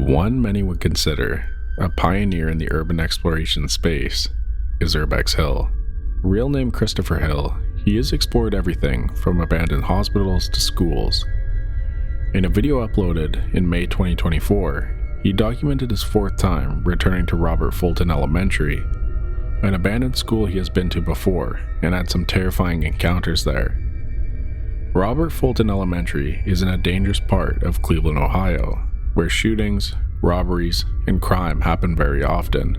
one many would consider a pioneer in the urban exploration space is Urbex Hill. Real name Christopher Hill, he has explored everything from abandoned hospitals to schools. In a video uploaded in May 2024, he documented his fourth time returning to Robert Fulton Elementary, an abandoned school he has been to before and had some terrifying encounters there. Robert Fulton Elementary is in a dangerous part of Cleveland, Ohio, where shootings, robberies, and crime happen very often.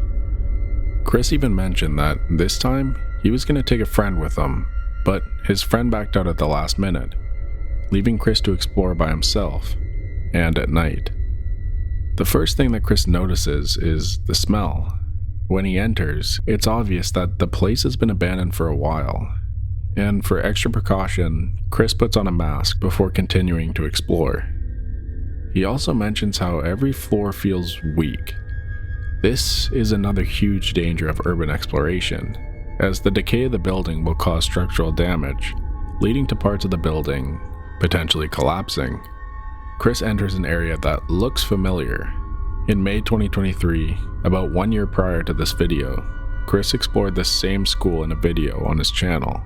Chris even mentioned that this time he was going to take a friend with him, but his friend backed out at the last minute, leaving Chris to explore by himself, and at night. The first thing that Chris notices is the smell. When he enters, it's obvious that the place has been abandoned for a while, and for extra precaution, Chris puts on a mask before continuing to explore. He also mentions how every floor feels weak. This is another huge danger of urban exploration, as the decay of the building will cause structural damage, leading to parts of the building potentially collapsing. Chris enters an area that looks familiar. In May 2023, about 1 year prior to this video, Chris explored this same school in a video on his channel.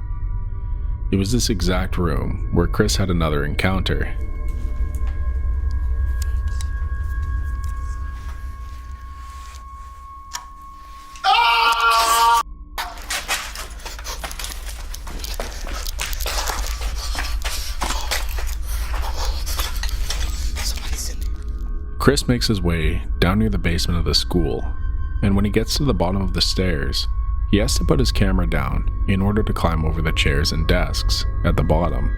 It was this exact room where Chris had another encounter. Chris makes his way down near the basement of the school, and when he gets to the bottom of the stairs, he has to put his camera down in order to climb over the chairs and desks at the bottom.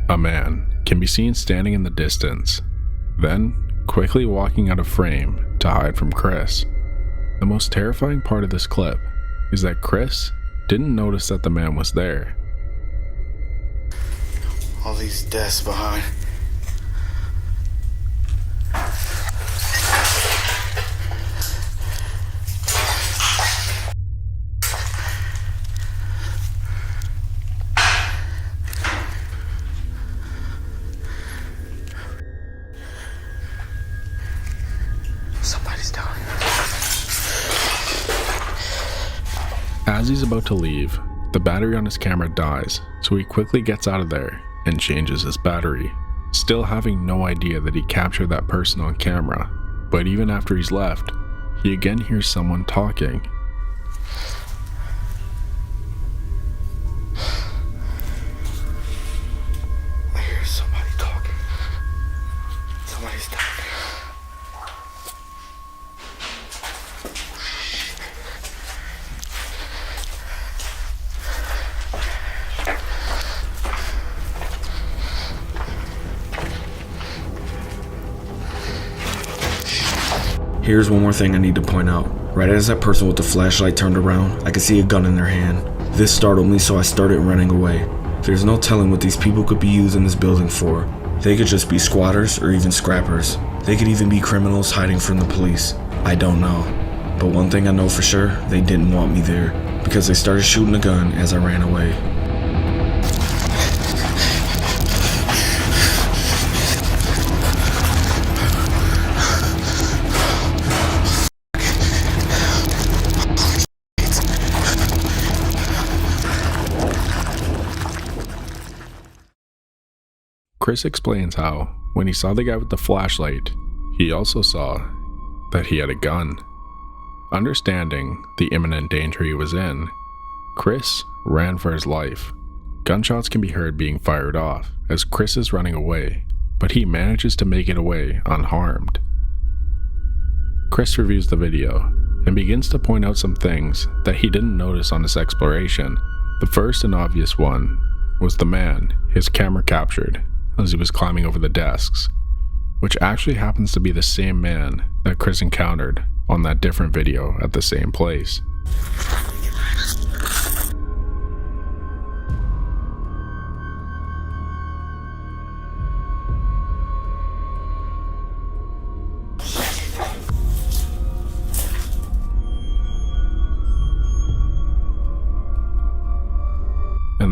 A man can be seen standing in the distance, then quickly walking out of frame to hide from Chris. The most terrifying part of this clip is that Chris didn't notice that the man was there. All these desks behind. Somebody's down here. As he's about to leave, the battery on his camera dies, so he quickly gets out of there and changes his battery, still having no idea that he captured that person on camera. But even after he's left, he again hears someone talking. I hear somebody talking. Somebody's down here. Here's one more thing I need to point out. Right as that person with the flashlight turned around, I could see a gun in their hand. This startled me, so I started running away. There's no telling what these people could be using this building for. They could just be squatters or even scrappers. They could even be criminals hiding from the police. I don't know. But one thing I know for sure, they didn't want me there, because they started shooting a gun as I ran away. Chris explains how, when he saw the guy with the flashlight, he also saw that he had a gun. Understanding the imminent danger he was in, Chris ran for his life. Gunshots can be heard being fired off as Chris is running away, but he manages to make it away unharmed. Chris reviews the video and begins to point out some things that he didn't notice on his exploration. The first and obvious one was the man his camera captured as he was climbing over the desks, which actually happens to be the same man that Chris encountered on that different video at the same place.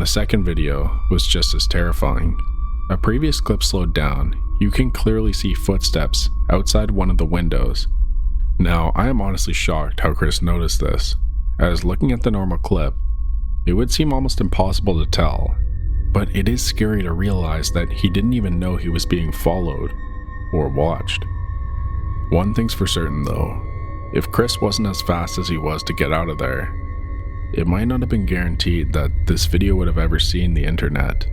the second video was just as terrifying. A previous clip slowed down. You can clearly see footsteps outside one of the windows. Now, I am honestly shocked how Chris noticed this, as looking at the normal clip, it would seem almost impossible to tell, but it is scary to realize that he didn't even know he was being followed or watched. One thing's for certain though, if Chris wasn't as fast as he was to get out of there, it might not have been guaranteed that this video would have ever seen the internet.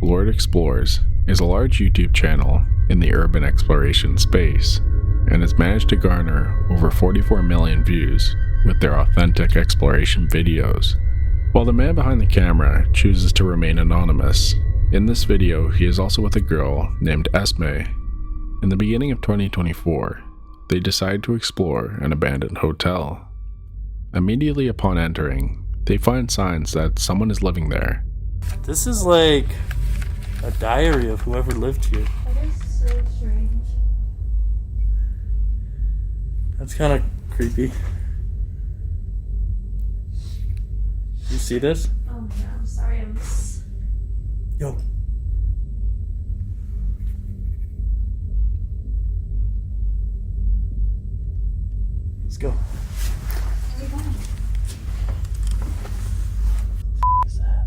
Lord Explores is a large YouTube channel in the urban exploration space, and has managed to garner over 44 million views with their authentic exploration videos. While the man behind the camera chooses to remain anonymous, in this video he is also with a girl named Esme. In the beginning of 2024, they decide to explore an abandoned hotel. Immediately upon entering, they find signs that someone is living there. This is like a diary of whoever lived here. That is so strange. That's kind of creepy. You see this? Oh no, I'm sorry, I'm just... Yo. Let's go. Where are you going? What is that?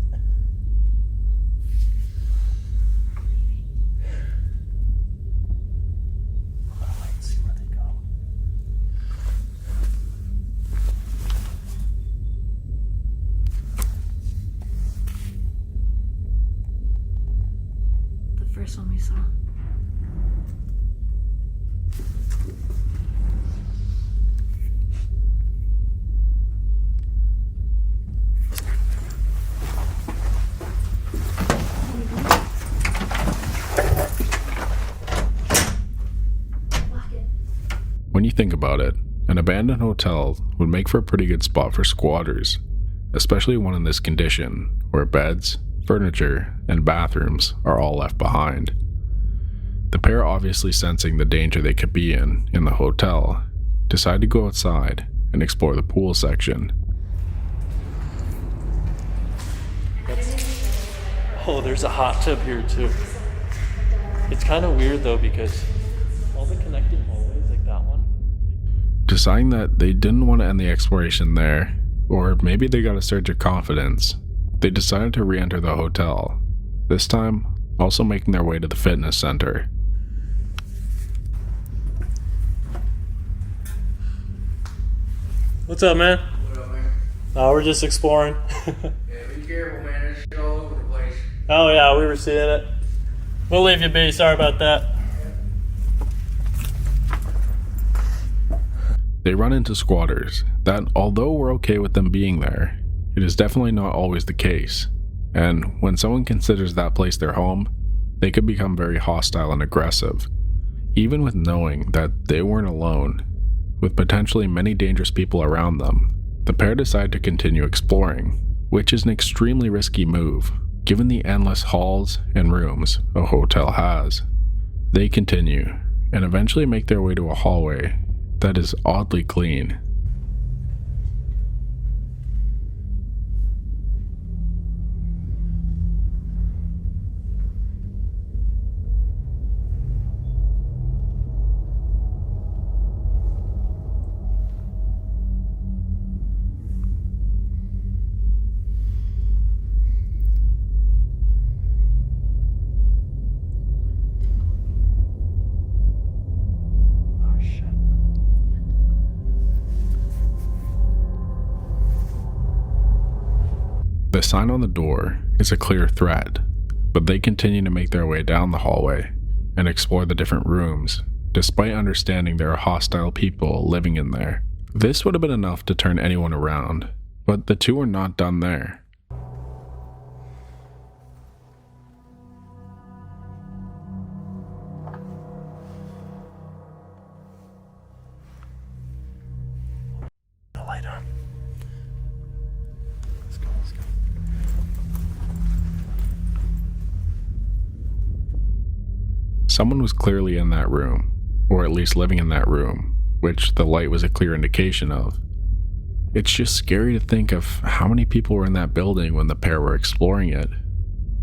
Let's see where they go. The first one we saw. Lock it. When you think about it, an abandoned hotel would make for a pretty good spot for squatters, especially one in this condition, where beds, furniture, and bathrooms are all left behind. The pair, obviously sensing the danger they could be in the hotel, decide to go outside and explore the pool section. Oh, there's a hot tub here too. It's kind of weird though because all the connecting hallways, like that one. Deciding that they didn't want to end the exploration there, or maybe they got a surge of confidence, they decided to re-enter the hotel, this time also making their way to the fitness center. What's up, man? What up, man? Oh, we're just exploring. Yeah, be careful, man. There's shit all over the place. Oh yeah, we were seeing it. We'll leave you be. Sorry about that. They run into squatters that, although we're okay with them being there, it is definitely not always the case, and when someone considers that place their home, they could become very hostile and aggressive, even with knowing that they weren't alone. With potentially many dangerous people around them, the pair decide to continue exploring, which is an extremely risky move, given the endless halls and rooms a hotel has. They continue, and eventually make their way to a hallway that is oddly clean. Oh shit. The sign on the door is a clear threat, but they continue to make their way down the hallway and explore the different rooms, despite understanding there are hostile people living in there. This would have been enough to turn anyone around, but the two are not done there. The light on. Let's go, let's go. Someone was clearly in that room, or at least living in that room, which the light was a clear indication of. It's just scary to think of how many people were in that building when the pair were exploring it.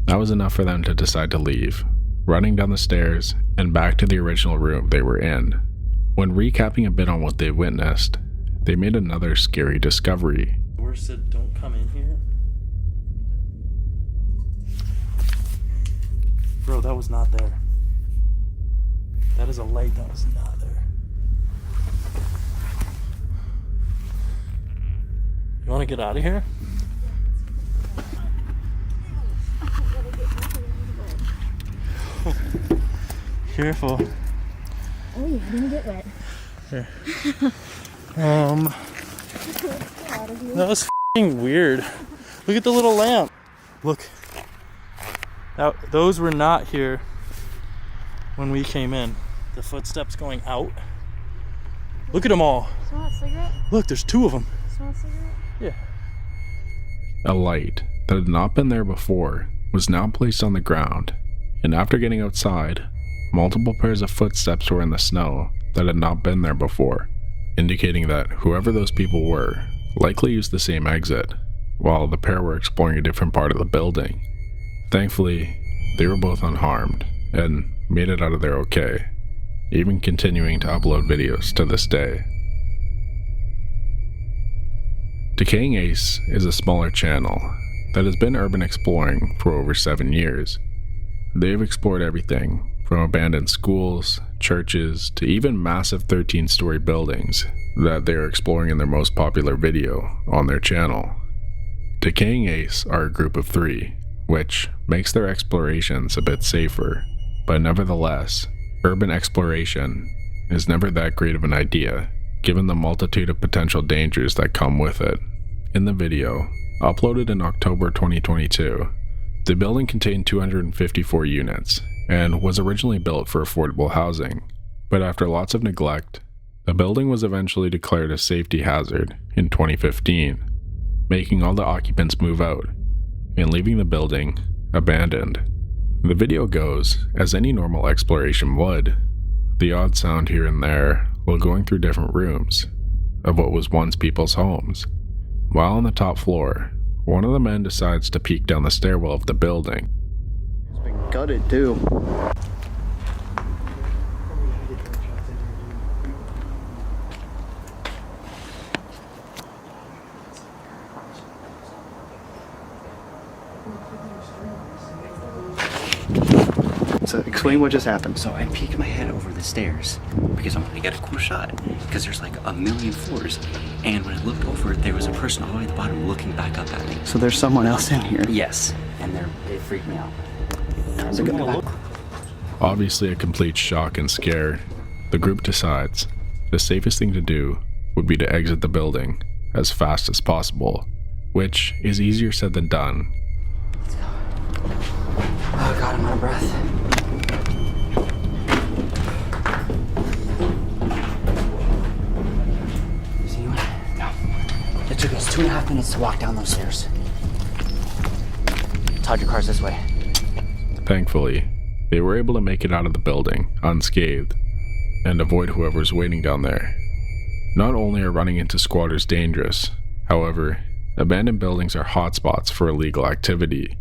That was enough for them to decide to leave, running down the stairs and back to the original room they were in. When recapping a bit on what they witnessed, they made another scary discovery. Door said don't come in here. Bro, that was not there. That is a light that was not there. You want to get out of here? Careful. Oh yeah, I didn't get wet. Here. That was f***ing weird. Look at the little lamp. Look. Those were not here when we came in. The footsteps going out. Look at them all. Smell that cigarette? Look, there's 2 of them. Smell that cigarette? Yeah. A light that had not been there before was now placed on the ground, and after getting outside, multiple pairs of footsteps were in the snow that had not been there before, indicating that whoever those people were likely used the same exit, while the pair were exploring a different part of the building. Thankfully, they were both unharmed and made it out of there okay, even continuing to upload videos to this day. Decaying Ace is a smaller channel that has been urban exploring for over 7 years. They have explored everything from abandoned schools, churches, to even massive 13-story buildings that they are exploring in their most popular video on their channel. Decaying Ace are a group of 3, which makes their explorations a bit safer, but nevertheless, urban exploration is never that great of an idea, given the multitude of potential dangers that come with it. In the video, uploaded in October 2022, the building contained 254 units and was originally built for affordable housing, but after lots of neglect, the building was eventually declared a safety hazard in 2015, making all the occupants move out and leaving the building abandoned. The video goes as any normal exploration would, the odd sound here and there while going through different rooms of what was once people's homes. While on the top floor, one of the men decides to peek down the stairwell of the building. It's been gutted too. So explain what just happened. So I peeked my head over the stairs because I wanted to get a cool shot because there's like a million floors. And when I looked over, there was a person all the way at the bottom looking back up at me. So there's someone else in here. Yes, and they freaked me out. How's it going? Obviously a complete shock and scare, the group decides the safest thing to do would be to exit the building as fast as possible, which is easier said than done. Oh God, I'm out of breath. It took us 2.5 minutes to walk down those stairs. Todd, your car's this way. Thankfully, they were able to make it out of the building unscathed and avoid whoever's waiting down there. Not only are running into squatters dangerous, however, abandoned buildings are hotspots for illegal activity.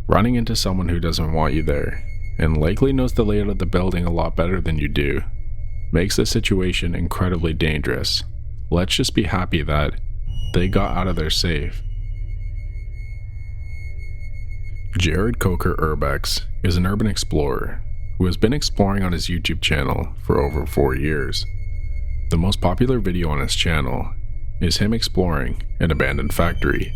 Running into someone who doesn't want you there and likely knows the layout of the building a lot better than you do makes the situation incredibly dangerous. Let's just be happy that they got out of there safe. Jared Coker Urbex is an urban explorer who has been exploring on his YouTube channel for over 4 years. The most popular video on his channel is him exploring an abandoned factory.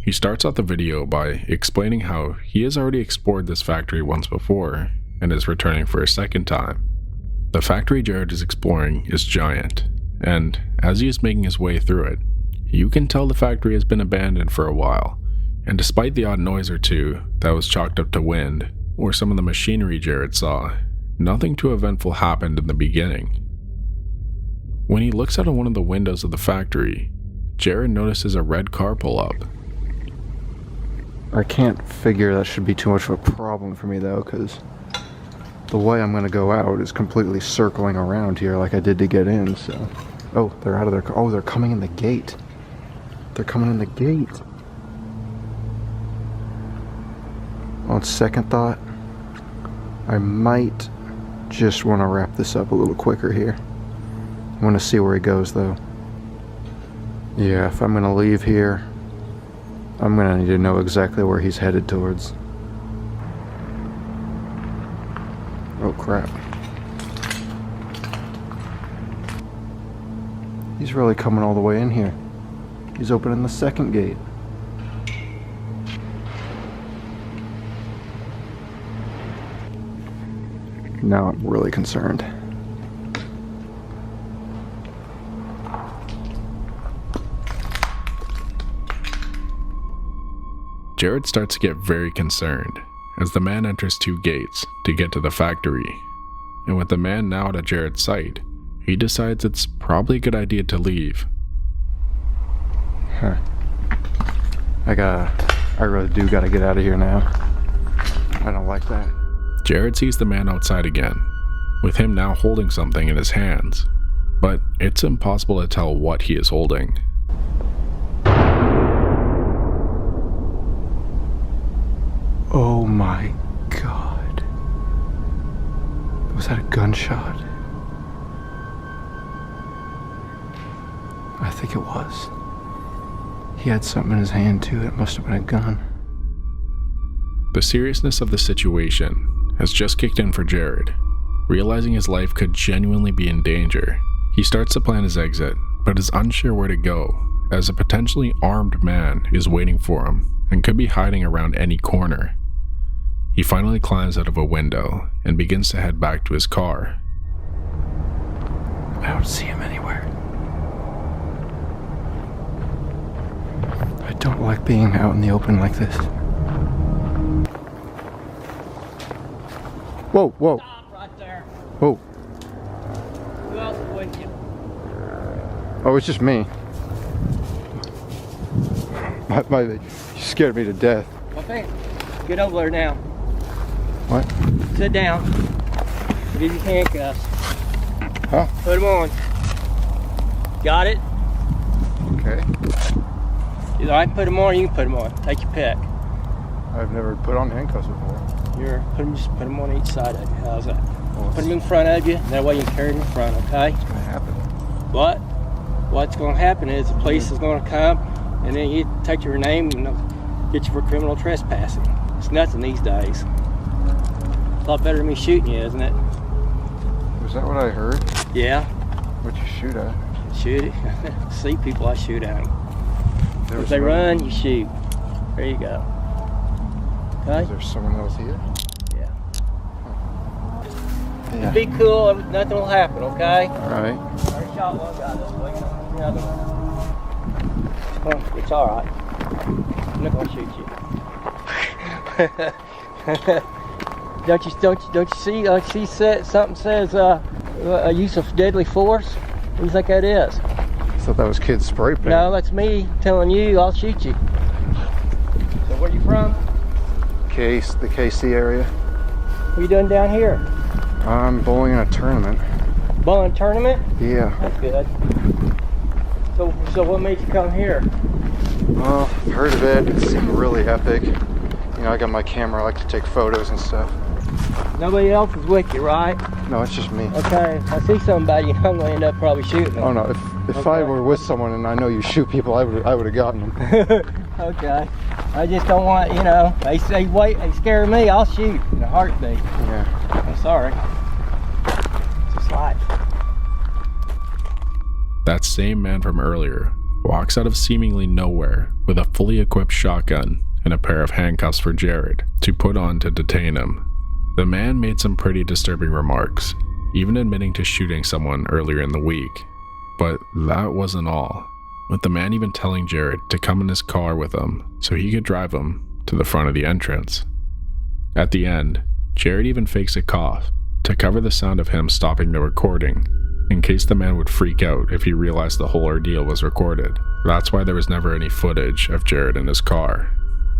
He starts out the video by explaining how he has already explored this factory once before and is returning for a second time. The factory Jared is exploring is giant, and as he is making his way through it, you can tell the factory has been abandoned for a while, and despite the odd noise or two that was chalked up to wind or some of the machinery Jared saw, nothing too eventful happened in the beginning. When he looks out of one of the windows of the factory, Jared notices a red car pull up. I can't figure that should be too much of a problem for me though, because the way I'm going to go out is completely circling around here like I did to get in, so... Oh, they're out of their car. Oh, they're coming in the gate. They're coming in the gate. On second thought, I might just want to wrap this up a little quicker here. I want to see where he goes though. Yeah, if I'm going to leave here, I'm going to need to know exactly where he's headed towards. Oh crap. He's really coming all the way in here. He's opening the second gate. Now I'm really concerned. Jared starts to get very concerned as the man enters 2 gates to get to the factory. And with the man now out of Jared's sight, he decides it's probably a good idea to leave. Huh. I really do gotta get out of here now. I don't like that. Jared sees the man outside again, with him now holding something in his hands, but it's impossible to tell what he is holding. Oh my god. Was that a gunshot? I think it was. He had something in his hand too. It must have been a gun. The seriousness of the situation has just kicked in for Jared. Realizing his life could genuinely be in danger, he starts to plan his exit, but is unsure where to go, as a potentially armed man is waiting for him and could be hiding around any corner. He finally climbs out of a window and begins to head back to his car. I don't see him anywhere. I don't like being out in the open like this. Whoa, whoa. Stop right there. Whoa. Who else is with you? Oh, it's just me. You scared me to death. Okay. Get over there now. What? Sit down. I'll give you handcuffs. Huh? Put them on. Got it? Okay. Either I can put them on or you can put them on. Take your pick. I've never put on handcuffs before. Just put them on each side of you. How's that? Well, Put them in front of you. That way you can carry them in front, okay? What's gonna happen? But what's going to happen is the police is going to come and then you take your name and they'll get you for criminal trespassing. It's nothing these days. A lot better than me shooting you, isn't it? Was that what I heard? Yeah. What'd you shoot at? Shoot it. See people, I shoot at them. There If was they someone- run, you shoot. There you go. Is Okay? there someone else here? Yeah. Yeah. Be cool, nothing will happen, okay? Alright. I shot one guy this way, the other one. It's alright. I'm not gonna shoot you. Don't you see? Something says a use of deadly force. What do you think that is? I thought that was kids spray paint. No, that's me telling you I'll shoot you. So where you from? The KC area. What you doing down here? I'm bowling in a tournament. Bowling tournament? Yeah. That's good. So what made you come here? Well, I've heard of it. It seemed really epic. You know, I got my camera. I like to take photos and stuff. Nobody else is with you, right? No, it's just me. Okay, if I see somebody, I'm gonna end up probably shooting them. Oh no, if I Okay. were with someone and I know you shoot people, I would have gotten them. Okay. I just don't want, they say wait, they scare me, I'll shoot in a heartbeat. Yeah. I'm sorry. It's just life. That same man from earlier walks out of seemingly nowhere with a fully equipped shotgun and a pair of handcuffs for Jared to put on to detain him. The man made some pretty disturbing remarks, even admitting to shooting someone earlier in the week. But that wasn't all, with the man even telling Jared to come in his car with him so he could drive him to the front of the entrance. At the end, Jared even fakes a cough to cover the sound of him stopping the recording, in case the man would freak out if he realized the whole ordeal was recorded. That's why there was never any footage of Jared in his car.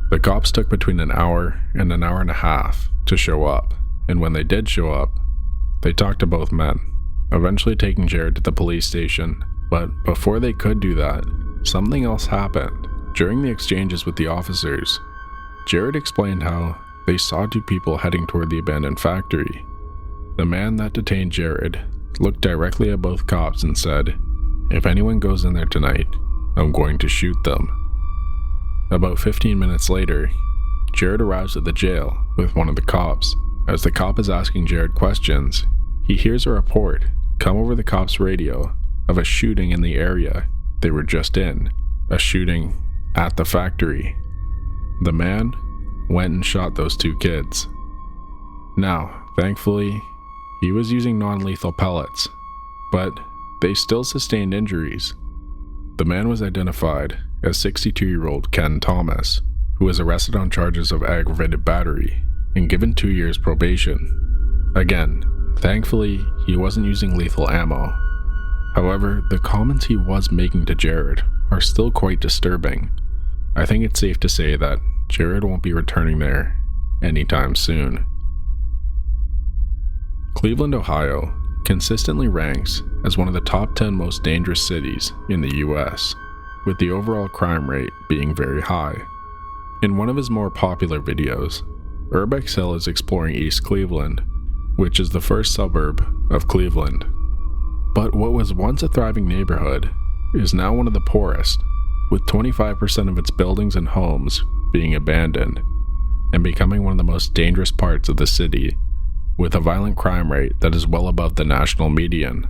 The cops took between an hour and an hour and a half to show up, and when they did show up, they talked to both men, eventually taking Jared to the police station. But before they could do that, something else happened. During the exchanges with the officers, Jared explained how they saw two people heading toward the abandoned factory. The man that detained Jared looked directly at both cops and said, "If anyone goes in there tonight, I'm going to shoot them." About 15 minutes later, Jared arrives at the jail with one of the cops. As the cop is asking Jared questions, he hears a report come over the cop's radio of a shooting in the area they were just in, a shooting at the factory. The man went and shot those two kids. Now, thankfully, he was using non-lethal pellets, but they still sustained injuries. The man was identified as 62-year-old Ken Thomas, who was arrested on charges of aggravated battery and given 2 years probation. Again, thankfully, he wasn't using lethal ammo. However, the comments he was making to Jared are still quite disturbing. I think it's safe to say that Jared won't be returning there anytime soon. Cleveland, Ohio consistently ranks as one of the top 10 most dangerous cities in the US, with the overall crime rate being very high. In one of his more popular videos, Urbex Hill is exploring East Cleveland, which is the first suburb of Cleveland. But what was once a thriving neighborhood is now one of the poorest, with 25% of its buildings and homes being abandoned, and becoming one of the most dangerous parts of the city, with a violent crime rate that is well above the national median.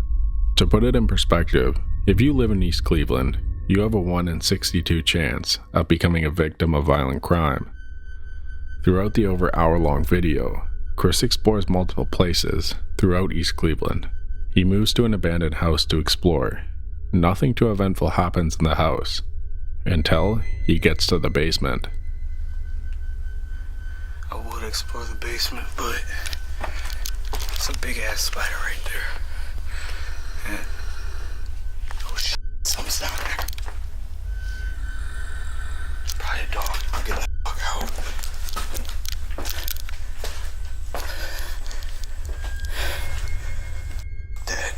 To put it in perspective, if you live in East Cleveland, you have a 1 in 62 chance of becoming a victim of violent crime. Throughout the over hour-long video, Chris explores multiple places throughout East Cleveland. He moves to an abandoned house to explore. Nothing too eventful happens in the house, until he gets to the basement. I would explore the basement, but it's a big ass spider right there. And oh shit, something's down there. Probably a dog. I'm getting the fuck out. Dead.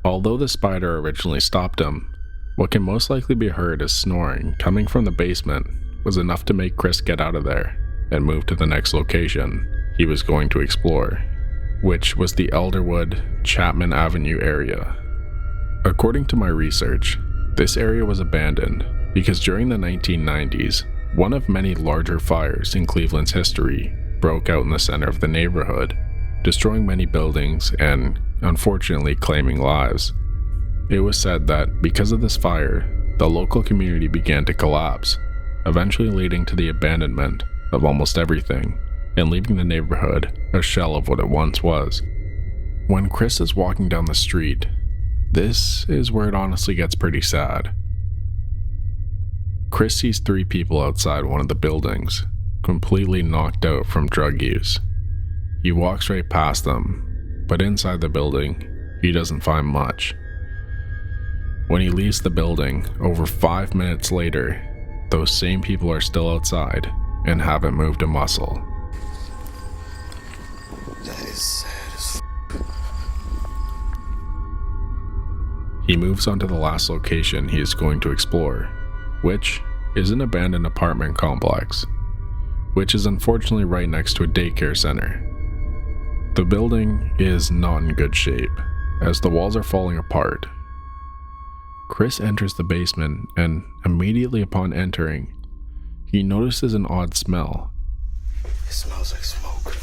Although the spider originally stopped him, what can most likely be heard as snoring coming from the basement was enough to make Chris get out of there and move to the next location he was going to explore, which was the Elderwood Chapman Avenue area. According to my research, this area was abandoned because during the 1990s, one of many larger fires in Cleveland's history broke out in the center of the neighborhood, destroying many buildings and, unfortunately, claiming lives. It was said that because of this fire, the local community began to collapse, eventually leading to the abandonment of almost everything and leaving the neighborhood a shell of what it once was. When Chris is walking down the street, this is where it honestly gets pretty sad. Chris sees 3 people outside one of the buildings, completely knocked out from drug use. He walks right past them, but inside the building, he doesn't find much. When he leaves the building, over 5 minutes later, those same people are still outside and haven't moved a muscle. That is sad as He moves on to the last location he is going to explore, which is an abandoned apartment complex, which is unfortunately right next to a daycare center. The building is not in good shape, as the walls are falling apart. Chris enters the basement, and immediately upon entering, he notices an odd smell. It smells like smoke.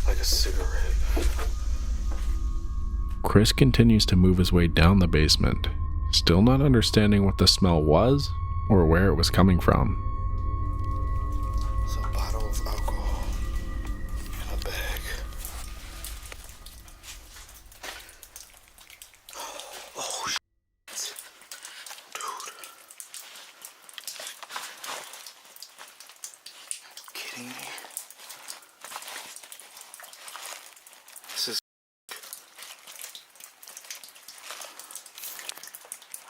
Like a cigarette. Chris continues to move his way down the basement, still not understanding what the smell was or where it was coming from. It's a bottle of alcohol in a bag. Oh shit. Dude. Kidding me? This is.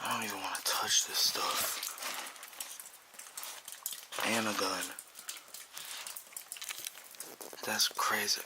I don't even want to touch this stuff. And a gun. That's crazy.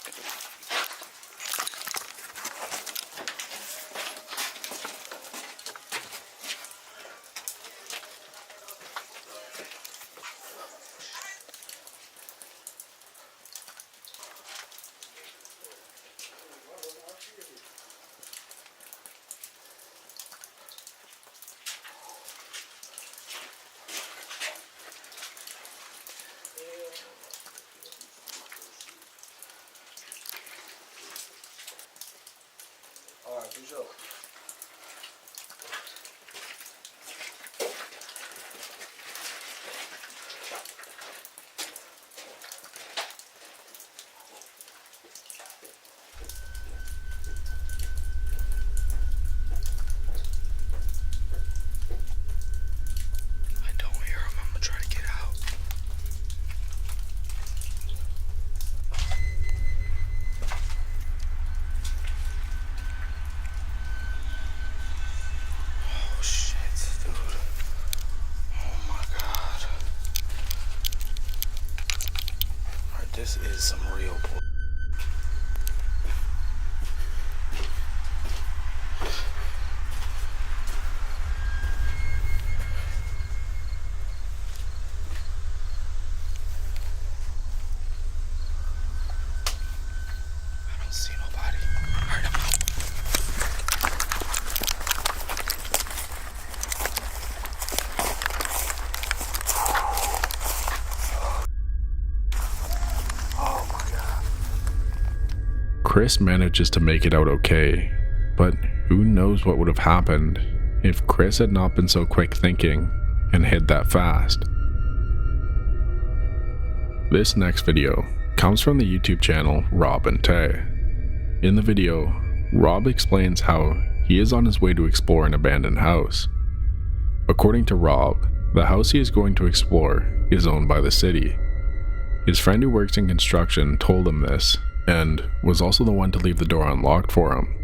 real boy. I don't see nobody. Hurry up. Chris manages to make it out okay, but who knows what would have happened if Chris had not been so quick thinking and hid that fast. This next video comes from the YouTube channel Rob and Tay. In the video, Rob explains how he is on his way to explore an abandoned house. According to Rob, the house he is going to explore is owned by the city. His friend who works in construction told him this, and was also the one to leave the door unlocked for him,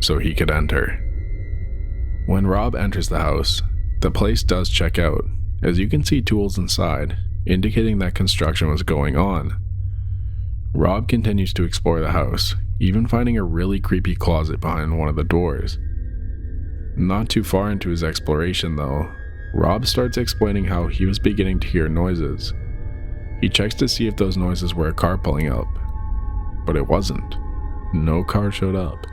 so he could enter. When Rob enters the house, the place does check out, as you can see tools inside, indicating that construction was going on. Rob continues to explore the house, even finding a really creepy closet behind one of the doors. Not too far into his exploration though, Rob starts explaining how he was beginning to hear noises. He checks to see if those noises were a car pulling up, but it wasn't. No car showed up.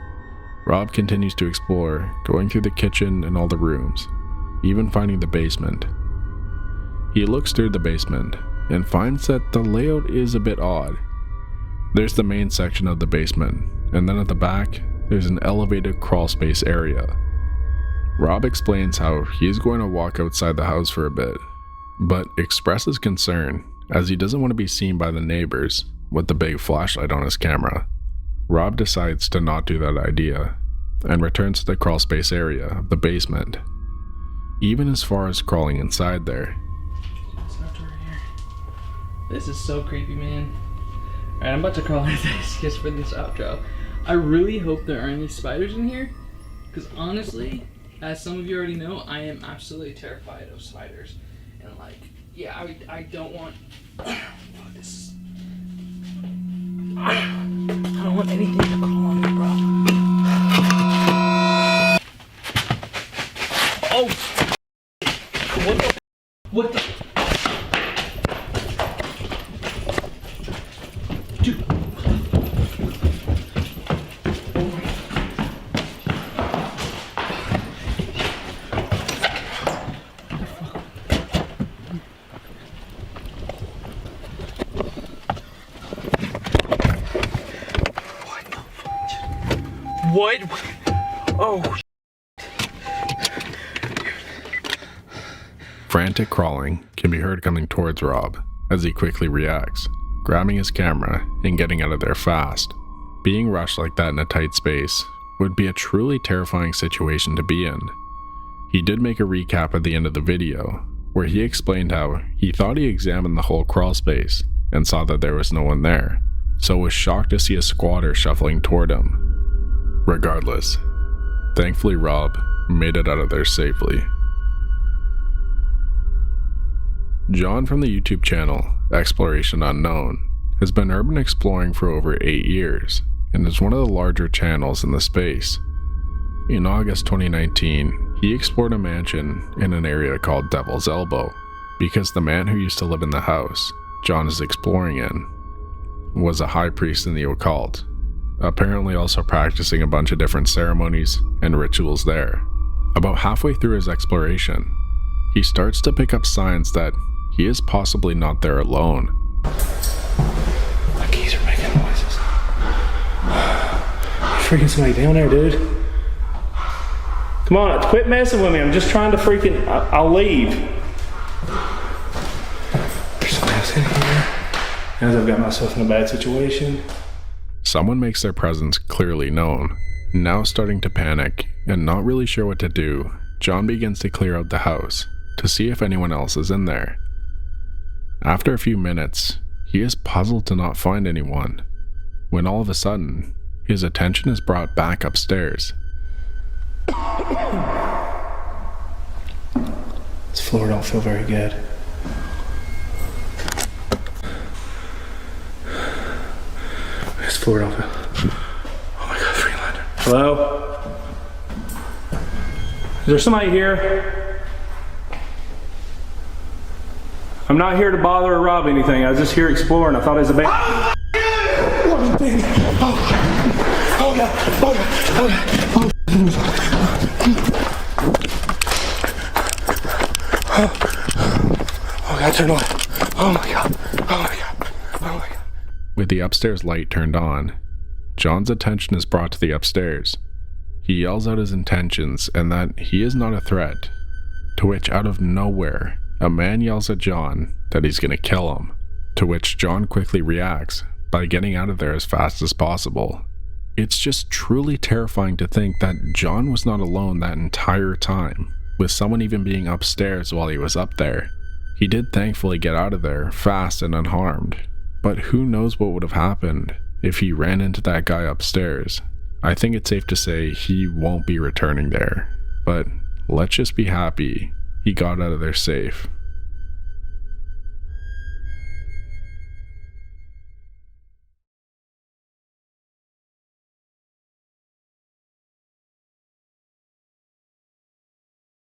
Rob continues to explore, going through the kitchen and all the rooms, even finding the basement. He looks through the basement and finds that the layout is a bit odd. There's the main section of the basement, and then at the back, there's an elevated crawl space area. Rob explains how he is going to walk outside the house for a bit, but expresses concern as he doesn't want to be seen by the neighbors with the big flashlight on his camera. Rob decides to not do that idea and returns to the crawl space area of the basement, even as far as crawling inside there. This is so creepy, man. Alright, I'm about to crawl into this just for this outro. I really hope there aren't any spiders in here, because honestly, as some of you already know, I am absolutely terrified of spiders. And like, yeah, I don't want this. I don't want anything to crawl on me, bro. Oh! What the? Dude. What? Oh. Frantic crawling can be heard coming towards Rob as he quickly reacts, grabbing his camera and getting out of there fast. Being rushed like that in a tight space would be a truly terrifying situation to be in. He did make a recap at the end of the video where he explained how he thought he examined the whole crawl space and saw that there was no one there, so was shocked to see a squatter shuffling toward him. Regardless, thankfully Rob made it out of there safely. John from the YouTube channel Exploration Unknown has been urban exploring for over 8 years and is one of the larger channels in the space. In August 2019, he explored a mansion in an area called Devil's Elbow because the man who used to live in the house John is exploring in was a high priest in the occult, apparently also practicing a bunch of different ceremonies and rituals there. About halfway through his exploration, he starts to pick up signs that he is possibly not there alone. My keys are making noises. Freaking somebody down there, dude. Come on, quit messing with me. I'm just trying to freaking... I'll leave. There's somebody else in here. As I've got myself in a bad situation. Someone makes their presence clearly known. Now starting to panic and not really sure what to do, John begins to clear out the house to see if anyone else is in there. After a few minutes, he is puzzled to not find anyone, when all of a sudden, his attention is brought back upstairs. This floor don't feel very good. sword off it. Oh my god, freaking lantern. Hello? Is there somebody here? I'm not here to bother or rob anything. I was just here exploring. I thought it was a band. Oh god. Oh god. Oh god. Oh god, turn on. Oh my god. Oh my god. Oh my god. With the upstairs light turned on, John's attention is brought to the upstairs. He yells out his intentions and that he is not a threat, to which out of nowhere, a man yells at John that he's gonna kill him, to which John quickly reacts by getting out of there as fast as possible. It's just truly terrifying to think that John was not alone that entire time, with someone even being upstairs while he was up there. He did thankfully get out of there fast and unharmed, but who knows what would have happened if he ran into that guy upstairs. I think it's safe to say he won't be returning there, but let's just be happy he got out of there safe.